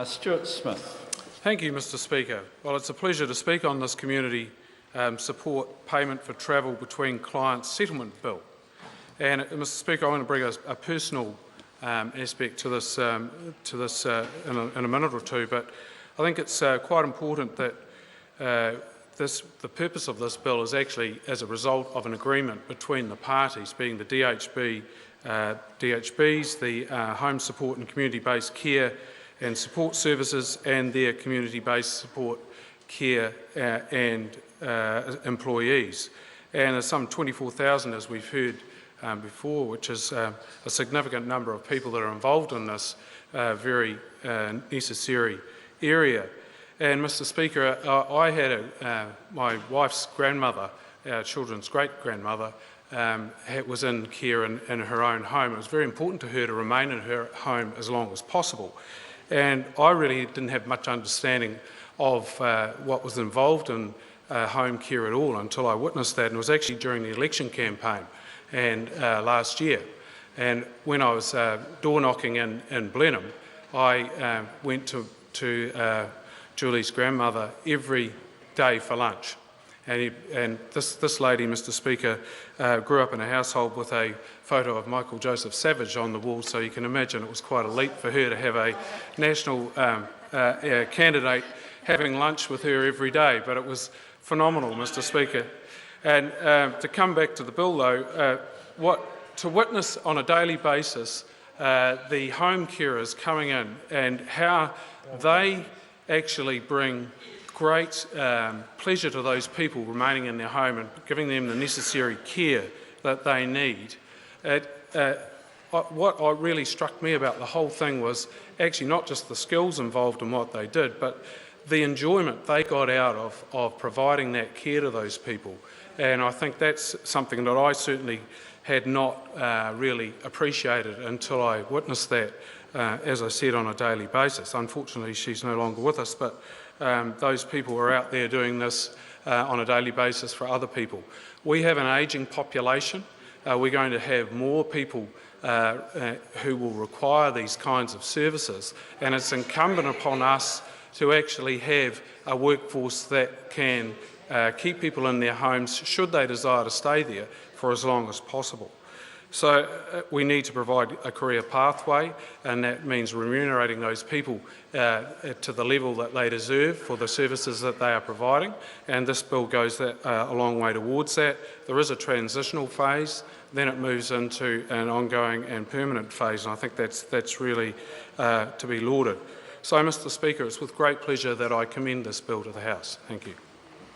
Stuart Smith. Thank you, Mr Speaker. Well, it's a pleasure to speak on this community support payment for travel between clients settlement bill. And Mr Speaker, I want to bring a personal aspect to this, in a minute or two, but I think it's quite important that the purpose of this bill is actually as a result of an agreement between the parties, being the DHBs, the Home Support and Community-Based Care and Support Services, and their community-based support care and employees. And there's some 24,000, as we've heard before, which is a significant number of people that are involved in this very necessary area. And Mr Speaker, I had my wife's grandmother, our children's great-grandmother, was in care in her own home. It was very important to her to remain in her home as long as possible. And I really didn't have much understanding of what was involved in home care at all until I witnessed that, and it was actually during the election campaign and last year. And when I was door knocking in Blenheim, I went to Julie's grandmother every day for lunch. And this lady, Mr Speaker, grew up in a household with a photo of Michael Joseph Savage on the wall, so you can imagine it was quite a leap for her to have a national candidate having lunch with her every day, but it was phenomenal, Mr Speaker. And to come back to the bill, though, to witness on a daily basis the home carers coming in and how they actually bring great pleasure to those people remaining in their home and giving them the necessary care that they need. What really struck me about the whole thing was actually not just the skills involved in what they did, but the enjoyment they got out of providing that care to those people. And I think that's something that I certainly had not really appreciated until I witnessed that, as I said, on a daily basis. Unfortunately, she's no longer with us, but those people are out there doing this on a daily basis for other people. We have an ageing population. We're going to have more people who will require these kinds of services, and it's incumbent upon us to actually have a workforce that can keep people in their homes should they desire to stay there for as long as possible. So we need to provide a career pathway, and that means remunerating those people to the level that they deserve for the services that they are providing, and this bill goes a long way towards that. There is a transitional phase, then it moves into an ongoing and permanent phase, and I think that's really to be lauded. So, Mr Speaker, it's with great pleasure that I commend this bill to the House. Thank you.